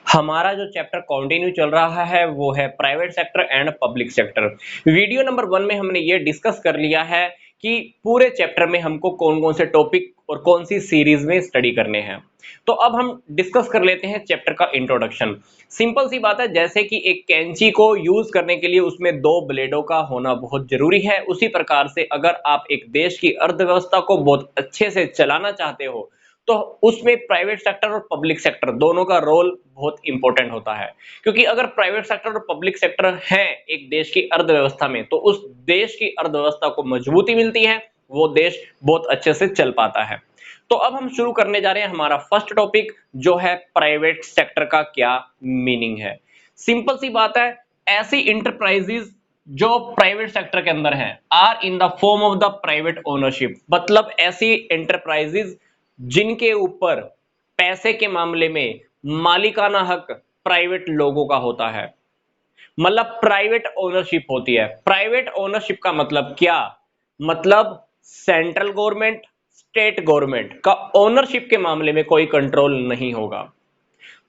हमारा जो chapter continue चल रहा है वो है private sector and public sector. Video number 1 में हमने ये डिस्कस कर लिया है कि पूरे चैप्टर में हमको कौन-कौन से टॉपिक और कौन सी सीरीज में स्टडी करने हैं। तो अब हम डिस्कस कर लेते हैं चैप्टर का इंट्रोडक्शन। सिंपल सी बात है, जैसे कि एक कैंची को यूज करने के लिए उसमें 2 ब्लेडों का होना बहुत जरूरी है, उसी प्रकार से अगर आप एक देश की अर्थव्यवस्था को बहुत अच्छे से चलाना चाहते हो तो उसमें प्राइवेट सेक्टर और पब्लिक सेक्टर दोनों का रोल बहुत इंपॉर्टेंट होता है। क्योंकि अगर प्राइवेट सेक्टर और पब्लिक सेक्टर है एक देश की अर्थव्यवस्था में, तो उस देश की अर्थव्यवस्था को मजबूती मिलती है, वो देश बहुत अच्छे से चल पाता है। तो अब हम शुरू करने जा रहे हैं हमारा फर्स्ट टॉपिक, जो है प्राइवेट सेक्टर का क्या मीनिंग है। सिंपल सी बात है, ऐसी इंटरप्राइजेज जो प्राइवेट सेक्टर के अंदर हैं are in the form of the private ownership, मतलब ऐसी एंटरप्राइजेज जिनके ऊपर पैसे के मामले में मालिकाना हक प्राइवेट लोगों का होता है, मतलब प्राइवेट ओनरशिप होती है। प्राइवेट ओनरशिप का मतलब क्या? मतलब सेंट्रल गवर्नमेंट, स्टेट गवर्नमेंट का ओनरशिप के मामले में कोई कंट्रोल नहीं होगा।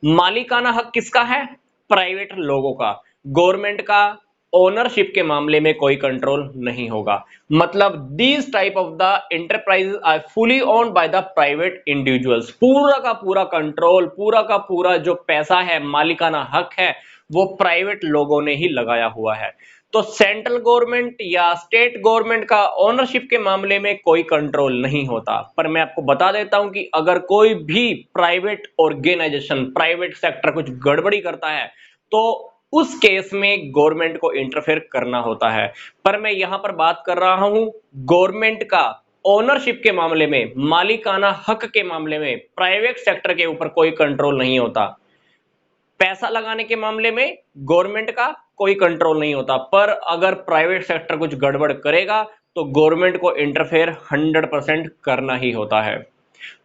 मालिकाना हक किसका है? प्राइवेट लोगों का। गवर्नमेंट का ओनरशिप के मामले में कोई कंट्रोल नहीं होगा। मतलब these type of the enterprises are fully owned by the private individuals. पूरा का पूरा कंट्रोल, पूरा का पूरा जो पैसा है, मालिकाना हक है, वो प्राइवेट लोगों ने ही लगाया हुआ है। तो सेंट्रल गवर्नमेंट या स्टेट गवर्नमेंट का ओनरशिप के मामले में कोई कंट्रोल नहीं होता। पर मैं आपको बता देता हूं कि अगर कोई भी प्राइवेट ऑर्गेनाइजेशन, प्राइवेट सेक्टर कुछ गड़बड़ी करता है तो उस केस में गवर्नमेंट को इंटरफेयर करना होता है। पर मैं यहां पर बात कर रहा हूं गवर्नमेंट का ओनरशिप के मामले में, मालिकाना हक के मामले में प्राइवेट सेक्टर के ऊपर कोई कंट्रोल नहीं होता। पैसा लगाने के मामले में गवर्नमेंट का कोई कंट्रोल नहीं होता, पर अगर प्राइवेट सेक्टर कुछ गड़बड़ करेगा तो गवर्नमेंट को इंटरफेयर 100% करना ही होता है।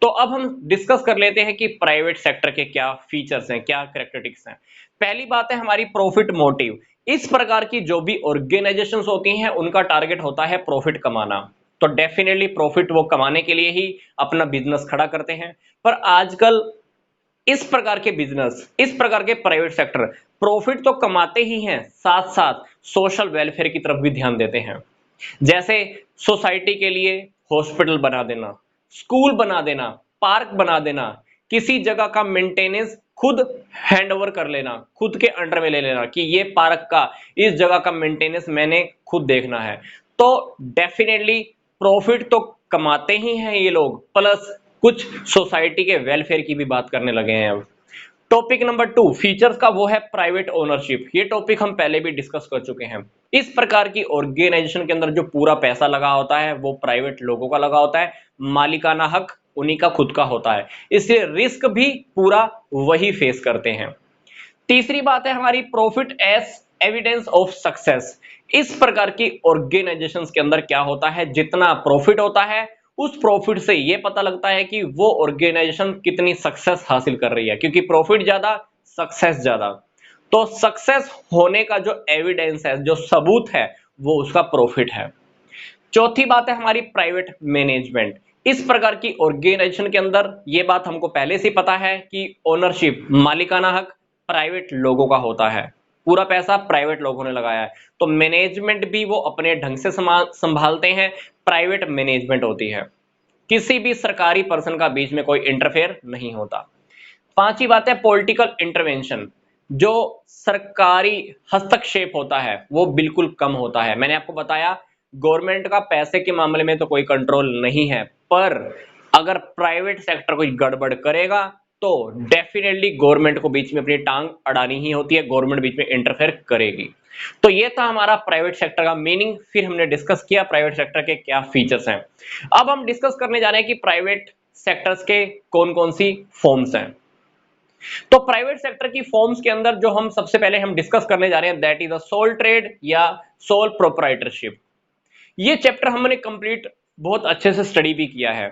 तो अब हम डिस्कस कर लेते हैं कि प्राइवेट सेक्टर के क्या फीचर्स हैं, क्या कैरेक्टरिस्टिक्स हैं। पहली बात है हमारी प्रॉफिट मोटिव। इस प्रकार की जो भी ऑर्गेनाइजेशंस होती हैं उनका टारगेट होता है प्रॉफिट कमाना। तो डेफिनेटली प्रॉफिट वो कमाने के लिए ही अपना बिजनेस खड़ा करते हैं। पर आजकल इस प्रकार के बिजनेस, इस प्रकार के प्राइवेट सेक्टर प्रॉफिट तो कमाते ही हैं, साथ साथ सोशल वेलफेयर की तरफ भी ध्यान देते हैं। जैसे सोसाइटी के लिए हॉस्पिटल बना देना, स्कूल बना देना, पार्क बना देना, किसी जगह का मेंटेनेंस खुद हैंड ओवर कर लेना, खुद के अंडर में ले लेना कि ये पार्क का, इस जगह का मेंटेनेंस मैंने खुद देखना है। तो डेफिनेटली प्रॉफिट तो कमाते ही हैं ये लोग, प्लस कुछ सोसाइटी के वेलफेयर की भी बात करने लगे हैं अब। टॉपिक नंबर 2 फीचर्स का, वो है प्राइवेट ओनरशिप। ये टॉपिक हम पहले भी डिस्कस कर चुके हैं। इस प्रकार की ऑर्गेनाइजेशन के अंदर जो पूरा पैसा लगा होता है वो प्राइवेट लोगों का लगा होता है, मालिकाना हक उन्हीं का खुद का होता है, इसलिए रिस्क भी पूरा वही फेस करते हैं। तीसरी बात है हमारी profit as evidence of success. इस प्रकार की ऑर्गेनाइजेशंस के अंदर क्या होता है, जितना प्रॉफिट होता है उस प्रॉफिट से यह पता लगता है कि वो ऑर्गेनाइजेशन कितनी सक्सेस हासिल कर रही है, क्योंकि प्रॉफिट ज्यादा, सक्सेस ज्यादा। तो सक्सेस होने का जो एविडेंस है, जो सबूत है, वो उसका प्रॉफिट है। चौथी बात है हमारी प्राइवेट मैनेजमेंट। इस प्रकार की ऑर्गेनाइजेशन के अंदर यह बात हमको पहले से पता है कि ओनरशिप, मालिकाना हक प्राइवेट लोगों का होता है, पूरा पैसा प्राइवेट लोगों ने लगाया है। तो मैनेजमेंट भी वो अपने ढंग से संभालते हैं, प्राइवेट मैनेजमेंट होती है। किसी भी सरकारी पर्सन का बीच में कोई इंटरफेयर नहीं होता। पांचवी बात है पॉलिटिकल इंटरवेंशन। जो सरकारी हस्तक्षेप होता है वो बिल्कुल कम होता है। मैंने आपको बताया गवर्नमेंट का पैसे के मामले में तो कोई कंट्रोल नहीं है, पर अगर प्राइवेट सेक्टर कोई गड़बड़ करेगा तो डेफिनेटली गवर्नमेंट को बीच में अपनी टांग अड़ानी ही होती है, गवर्नमेंट बीच में इंटरफेयर करेगी। तो ये था हमारा प्राइवेट सेक्टर का मीनिंग। फिर हमने डिस्कस किया प्राइवेट सेक्टर के क्या फीचर्स हैं। अब हम डिस्कस करने जा रहे हैं कि प्राइवेट सेक्टर्स के कौन कौन सी फॉर्म्स हैं। तो प्राइवेट सेक्टर की फॉर्म्स के अंदर जो हम सबसे पहले हम डिस्कस करने जा रहे हैं, that is the sole trade या सोल प्रोप्राइटरशिप। ये चैप्टर हमने कंप्लीट बहुत अच्छे से स्टडी भी किया है।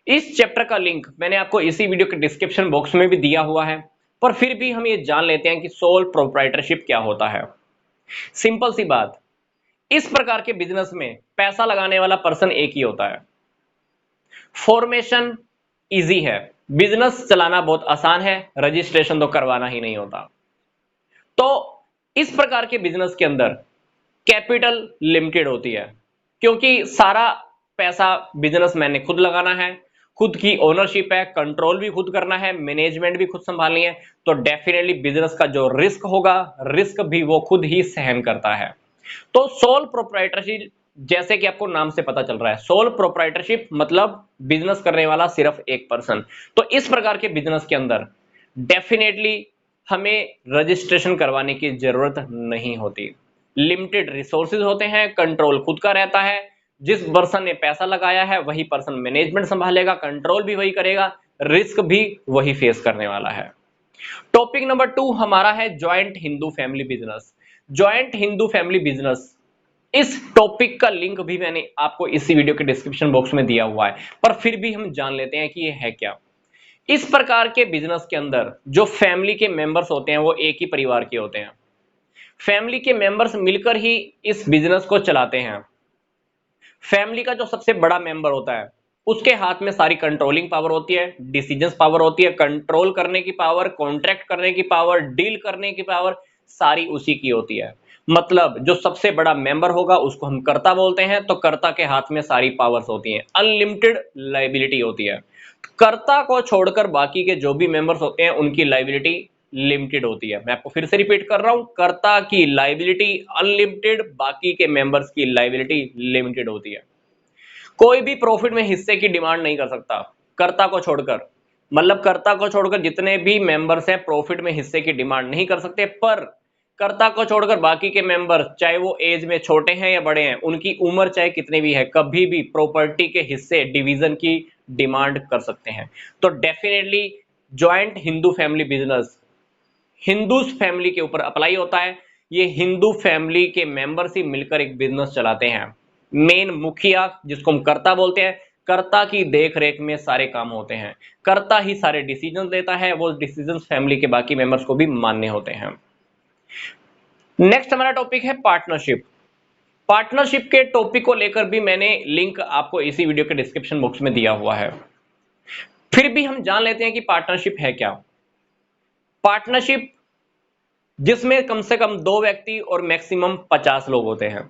इस चैप्टर का लिंक मैंने आपको इसी वीडियो के डिस्क्रिप्शन बॉक्स में भी दिया हुआ है, पर फिर भी हम ये जान लेते हैं कि सोल प्रोप्राइटरशिप क्या होता है। सिंपल सी बात, इस प्रकार के बिजनेस में पैसा लगाने वाला पर्सन एक ही होता है। फॉर्मेशन इजी है, बिजनेस चलाना बहुत आसान है, रजिस्ट्रेशन तो करवाना ही नहीं होता। तो इस प्रकार के बिजनेस के अंदर कैपिटल लिमिटेड होती है, क्योंकि सारा पैसा बिजनेसमैन ने खुद लगाना है, खुद की ओनरशिप है, कंट्रोल भी खुद करना है, मैनेजमेंट भी खुद संभालनी है। तो डेफिनेटली बिजनेस का जो रिस्क होगा, रिस्क भी वो खुद ही सहन करता है। तो सोल प्रोप्राइटरशिप, जैसे कि आपको नाम से पता चल रहा है, सोल प्रोप्राइटरशिप मतलब बिजनेस करने वाला सिर्फ एक पर्सन। तो इस प्रकार के बिजनेस के अंदर डेफिनेटली हमें रजिस्ट्रेशन करवाने की जरूरत नहीं होती। लिमिटेड रिसोर्सेज होते हैं, कंट्रोल खुद का रहता है, जिस पर्सन ने पैसा लगाया है वही पर्सन मैनेजमेंट संभालेगा, कंट्रोल भी वही करेगा, रिस्क भी वही फेस करने वाला है। टॉपिक नंबर 2 हमारा है joint Hindu family business. Joint Hindu family business, इस टॉपिक का लिंक भी मैंने आपको इसी वीडियो के डिस्क्रिप्शन बॉक्स में दिया हुआ है, पर फिर भी हम जान लेते हैं कि ये है क्या। इस प्रकार के बिजनेस के अंदर जो फैमिली के मेंबर्स होते हैं वो एक ही परिवार के होते हैं। फैमिली के मेंबर्स मिलकर ही इस बिजनेस को चलाते हैं। फैमिली का जो सबसे बड़ा मेंबर होता है उसके हाथ में सारी कंट्रोलिंग पावर होती है, डिसीजंस पावर होती है, कंट्रोल करने की पावर, कॉन्ट्रैक्ट करने की पावर, डील करने की पावर सारी उसी की होती है। मतलब जो सबसे बड़ा मेंबर होगा उसको हम कर्ता बोलते हैं, तो कर्ता के हाथ में सारी पावर्स होती हैं, अनलिमिटेड लायबिलिटी होती है। कर्ता को छोड़कर बाकी के जो भी मेंबर्स होते हैं उनकी लायबिलिटी लिमिटेड होती है। मैं आपको फिर से रिपीट कर रहा हूं, कर्ता की लायबिलिटी अनलिमिटेड, बाकी के मेंबर्स की लायबिलिटी लिमिटेड होती है। कोई भी प्रॉफिट में हिस्से की डिमांड नहीं कर सकता कर्ता को छोड़कर। मतलब कर्ता को छोड़कर जितने भी मेंबर्स हैं प्रॉफिट में हिस्से की डिमांड नहीं कर सकते, पर कर्ता को छोड़कर बाकी के मेंबर चाहे वो एज में छोटे हैं या बड़े हैं, उनकी उम्र चाहे कितनी भी है, कभी भी प्रॉपर्टी के हिस्से डिवीजन की डिमांड कर सकते हैं। तो definitely joint Hindu family business Hindus family के ऊपर अप्लाई होता है। ये हिंदू फैमिली के मेंबर्स ही मिलकर एक बिजनेस चलाते हैं। मेन मुखिया जिसको हम कर्ता बोलते हैं, कर्ता की देख रेख में सारे काम होते हैं, कर्ता ही सारे डिसीजंस लेता है, वो डिसीजंस फैमिली के बाकी मेंबर्स को भी मान्य होते हैं। नेक्स्ट हमारा टॉपिक है पार्टनरशिप। पार्टनरशिप के टॉपिक को लेकर भी मैंने लिंक आपको इसी वीडियो के डिस्क्रिप्शन बॉक्स में दिया हुआ है। फिर भी हम जान लेते हैं कि पार्टनरशिप है क्या। पार्टनरशिप जिसमें कम से कम 2 व्यक्ति और मैक्सिमम 50 लोग होते हैं।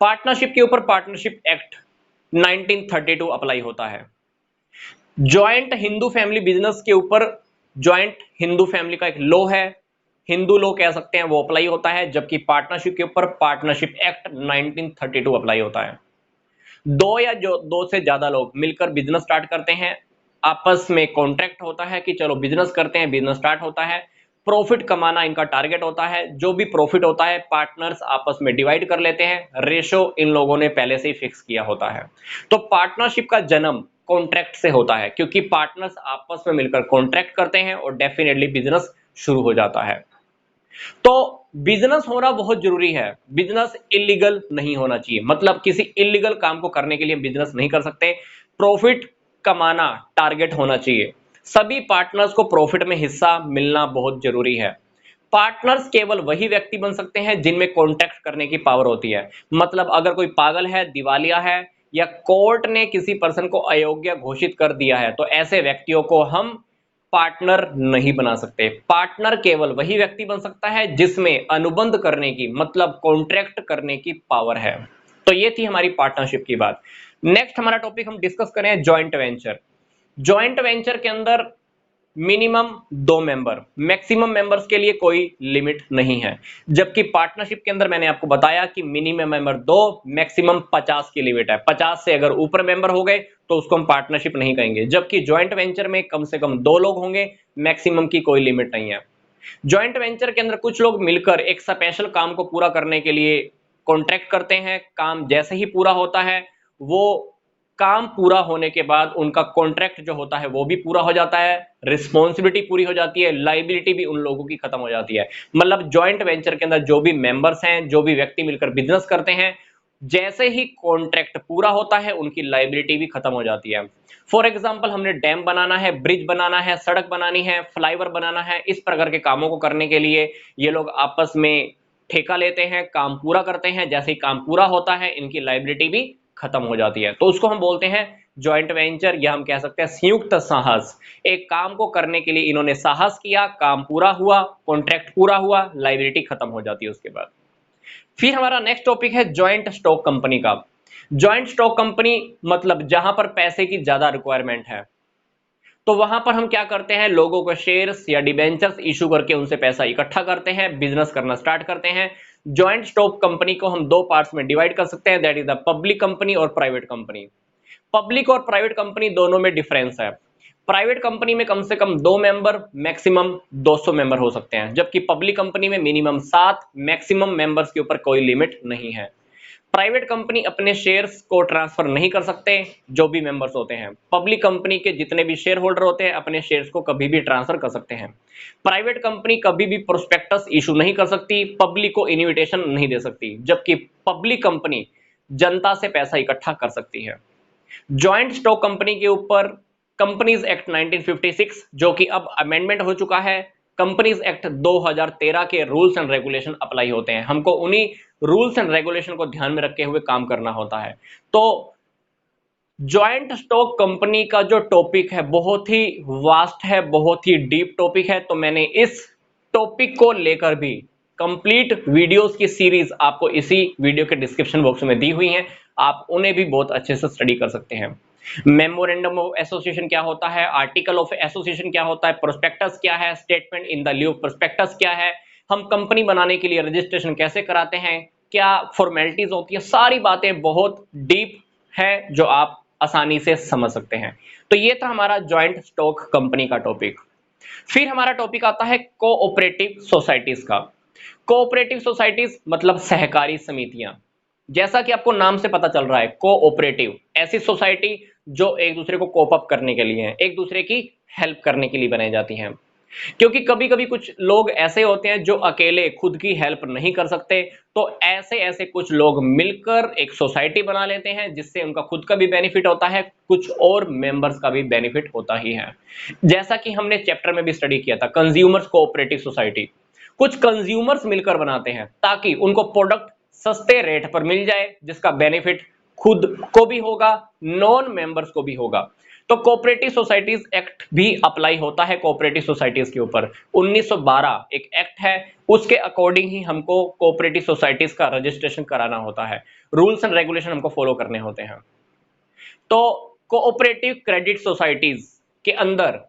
पार्टनरशिप के ऊपर पार्टनरशिप एक्ट 1932 अप्लाई होता है। ज्वाइंट हिंदू फैमिली बिजनेस के ऊपर ज्वाइंट हिंदू फैमिली का एक लॉ है, हिंदू लॉ कह सकते हैं, वो अप्लाई होता है, जबकि पार्टनरशिप के ऊपर पार्टनरशिप एक्ट 1932 अप्लाई होता है। दो या जो 2 से ज्यादा लोग मिलकर बिजनेस स्टार्ट करते हैं, आपस में कॉन्ट्रैक्ट होता है कि चलो बिजनेस करते हैं, बिजनेस स्टार्ट होता है, प्रॉफिट कमाना इनका टारगेट होता है। जो भी प्रॉफिट होता है पार्टनर्स आपस में डिवाइड कर लेते हैं, रेशो इन लोगों ने पहले से ही फिक्स किया होता है। तो पार्टनरशिप का जन्म कॉन्ट्रैक्ट से होता है, क्योंकि पार्टनर्स आपस में मिलकर कॉन्ट्रैक्ट करते हैं और डेफिनेटली बिजनेस शुरू हो जाता है। तो बिजनेस होना बहुत जरूरी है, बिजनेस इलीगल नहीं होना चाहिए। मतलब किसी इलीगल काम को करने के लिए बिजनेस नहीं कर सकते, प्रॉफिट कमाना टारगेट होना चाहिए। सभी पार्टनर्स को प्रॉफिट में हिस्सा मिलना बहुत जरूरी है। पार्टनर्स केवल वही व्यक्ति बन सकते हैं जिनमें कॉन्ट्रैक्ट करने की पावर होती है। मतलब अगर कोई पागल है, दिवालिया है, या कोर्ट ने किसी पर्सन को अयोग्य घोषित कर दिया है, तो ऐसे व्यक्तियों को हम पार्टनर नहीं बना सकते। पार्टनर केवल वही व्यक्ति बन सकता है जिसमें अनुबंध करने की, मतलब कॉन्ट्रैक्ट करने की पावर है। तो ये थी हमारी पार्टनरशिप की बात। नेक्स्ट हमारा टॉपिक हम डिस्कस करें जॉइंट वेंचर। जॉइंट वेंचर के अंदर मिनिमम 2 मेंबर, मैक्सिमम मेंबर्स के लिए कोई लिमिट नहीं है। जबकि पार्टनरशिप के अंदर मैंने आपको बताया कि मिनिमम मेंबर 2, मैक्सिमम 50 की लिमिट है। 50 से अगर ऊपर मेंबर हो गए तो उसको हम पार्टनरशिप नहीं कहेंगे। जबकि ज्वाइंट वेंचर में कम से कम 2 लोग होंगे, मैक्सिमम की कोई लिमिट नहीं है। ज्वाइंट वेंचर के अंदर कुछ लोग मिलकर एक स्पेशल काम को पूरा करने के लिए कॉन्ट्रैक्ट करते हैं। काम जैसे ही पूरा होता है, वो काम पूरा होने के बाद उनका कॉन्ट्रैक्ट जो होता है वो भी पूरा हो जाता है, रिस्पॉन्सिबिलिटी पूरी हो जाती है, लाइबिलिटी भी उन लोगों की खत्म हो जाती है। मतलब ज्वाइंट वेंचर के अंदर जो भी मेंबर्स हैं, जो भी व्यक्ति मिलकर बिजनेस करते हैं, जैसे ही कॉन्ट्रैक्ट पूरा होता है उनकी लाइबिलिटी भी खत्म हो जाती है। फॉर एग्जाम्पल हमने डैम बनाना है, ब्रिज बनाना है, सड़क बनानी है, फ्लाईओवर बनाना है, इस प्रकार के कामों को करने के लिए ये लोग आपस में ठेका लेते हैं, काम पूरा करते हैं। जैसे ही काम पूरा होता है इनकी लाइबिलिटी भी खत्म हो जाती है। तो उसको हम बोलते हैं जॉइंट वेंचर, या हम कह सकते हैं संयुक्त साहस। एक काम को करने के लिए इन्होंने साहस किया, काम पूरा हुआ, कॉन्ट्रैक्ट पूरा हुआ, लायबिलिटी खत्म हो जाती है उसके बाद। फिर हमारा नेक्स्ट टॉपिक है जॉइंट स्टॉक कंपनी का। जॉइंट स्टॉक कंपनी मतलब जहां पर पैसे की ज्यादा रिक्वायरमेंट है, तो वहां पर हम क्या करते हैं, लोगों को शेयर्स या डिबेंचर्स इशू करके उनसे पैसा इकट्ठा करते हैं, बिजनेस करना स्टार्ट करते हैं। जॉइंट स्टॉक कंपनी को हम दो पार्ट्स में डिवाइड कर सकते हैं, that is the public company और प्राइवेट कंपनी। पब्लिक और प्राइवेट कंपनी दोनों में डिफरेंस है। प्राइवेट कंपनी में कम से कम 2 मेंबर, मैक्सिमम 200 मेंबर हो सकते हैं, जबकि पब्लिक कंपनी में मिनिमम 7, मैक्सिमम मेंबर्स के ऊपर कोई लिमिट नहीं है। प्राइवेट कंपनी अपने शेयर्स को ट्रांसफर नहीं कर सकते जो भी मेंबर्स होते हैं। पब्लिक कंपनी के जितने भी शेयर होल्डर होते हैं अपने शेयर्स को कभी भी ट्रांसफर कर सकते हैं। प्राइवेट कंपनी कभी भी प्रोस्पेक्टस इशू नहीं कर सकती, पब्लिक को इन्विटेशन नहीं दे सकती, जबकि पब्लिक कंपनी जनता से पैसा इकट्ठा कर सकती है। जॉइंट स्टॉक कंपनी के ऊपर कंपनीज एक्ट 1956 जो कि अब अमेंडमेंट हो चुका है, कंपनीज एक्ट 2013 के रूल्स एंड रेगुलेशन अप्लाई होते हैं। हमको उन्हीं रूल्स एंड रेगुलेशन को ध्यान में रखे हुए काम करना होता है। तो जॉइंट स्टॉक कंपनी का जो टॉपिक है बहुत ही वास्ट है, बहुत ही डीप टॉपिक है। तो मैंने इस टॉपिक को लेकर भी कंप्लीट वीडियोस की सीरीज आपको इसी वीडियो के डिस्क्रिप्शन बॉक्स में दी हुई है, आप उन्हें भी बहुत अच्छे से स्टडी कर सकते हैं। मेमोरेंडम ऑफ एसोसिएशन क्या होता है, आर्टिकल ऑफ एसोसिएशन क्या होता है, प्रोस्पेक्टस क्या है, statement in the लिeu of prospectus क्या है, हम कंपनी बनाने के लिए रजिस्ट्रेशन कैसे कराते हैं, क्या फॉर्मेलिटीज होती है, सारी बातें बहुत डीप है जो आप आसानी से समझ सकते हैं। तो ये था हमारा जॉइंट स्टॉक कंपनी का टॉपिक। फिर हमारा टॉपिक आता है कोऑपरेटिव सोसाइटीज का। कोऑपरेटिव सोसाइटीज मतलब सहकारी समितियां। जैसा कि आपको नाम से पता चल रहा है, कोऑपरेटिव ऐसी सोसाइटी जो एक दूसरे को कोप अप करने के लिए है, एक दूसरे की हेल्प करने के लिए बनाई जाती हैं। क्योंकि कभी कभी कुछ लोग ऐसे होते हैं जो अकेले खुद की हेल्प नहीं कर सकते, तो ऐसे ऐसे कुछ लोग मिलकर एक सोसाइटी बना लेते हैं जिससे उनका खुद का भी बेनिफिट होता है, कुछ और मेंबर्स का भी बेनिफिट होता ही है। जैसा कि हमने चैप्टर में भी स्टडी किया था, कंज्यूमर्स कोऑपरेटिव सोसाइटी। कुछ कंज्यूमर्स मिलकर बनाते हैं ताकि उनको प्रोडक्ट सस्ते रेट पर मिल जाए, जिसका बेनिफिट खुद को भी होगा, नॉन मेंबर्स को भी होगा। तो कोऑपरेटिव सोसाइटीज एक्ट भी अप्लाई होता है कोऑपरेटिव सोसाइटीज के ऊपर। 1912 एक एक्ट है, उसके अकॉर्डिंग ही हमको कोऑपरेटिव सोसाइटीज का रजिस्ट्रेशन कराना होता है, रूल्स एंड रेगुलेशन हमको फॉलो करने होते हैं। तो कोऑपरेटिव क्रेडिट सोसाइटीज के अंदर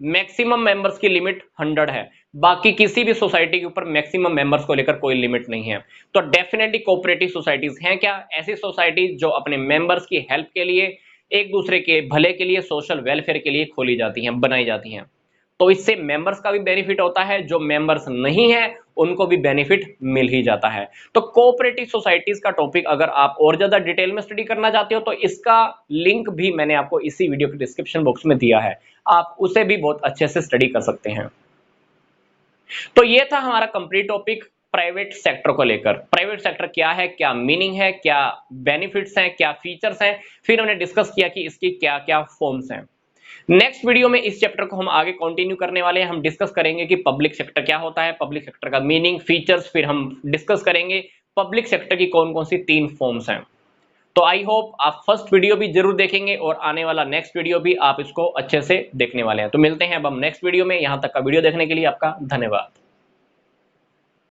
मैक्सिमम मेंबर्स की लिमिट 100 है, बाकी किसी भी सोसाइटी के ऊपर मैक्सिमम मेंबर्स को लेकर कोई लिमिट नहीं है। तो डेफिनेटली कोऑपरेटिव सोसाइटीज हैं क्या, ऐसी सोसाइटी जो अपने मेंबर्स की हेल्प के लिए, एक दूसरे के भले के लिए, सोशल वेलफेयर के लिए खोली जाती हैं, बनाई जाती हैं। तो इससे मेंबर्स का भी बेनिफिट होता है, जो मेंबर्स नहीं है उनको भी बेनिफिट मिल ही जाता है। तो कोऑपरेटिव सोसाइटीज का टॉपिक अगर आप और ज्यादा डिटेल में स्टडी करना चाहते हो तो इसका लिंक भी मैंने आपको इसी वीडियो के डिस्क्रिप्शन बॉक्स में दिया है, आप उसे भी बहुत अच्छे से स्टडी कर सकते हैं। तो ये था हमारा कंप्लीट टॉपिक प्राइवेट सेक्टर को लेकर। प्राइवेट सेक्टर क्या है, क्या मीनिंग है, क्या बेनिफिट्स हैं, क्या फीचर्स हैं, फिर हमने डिस्कस किया कि इसकी क्या क्या फॉर्म्स हैं। नेक्स्ट वीडियो में इस चैप्टर को हम आगे कंटिन्यू करने वाले हैं। हम डिस्कस करेंगे कि पब्लिक सेक्टर क्या होता है, पब्लिक सेक्टर का मीनिंग, फीचर्स, फिर हम डिस्कस करेंगे पब्लिक सेक्टर की कौन कौन सी 3 फॉर्म्स हैं। तो आई होप आप फर्स्ट वीडियो भी जरूर देखेंगे और आने वाला नेक्स्ट वीडियो भी आप इसको अच्छे से देखने वाले हैं। तो मिलते हैं अब हम नेक्स्ट वीडियो में। यहां तक का वीडियो देखने के लिए आपका धन्यवाद।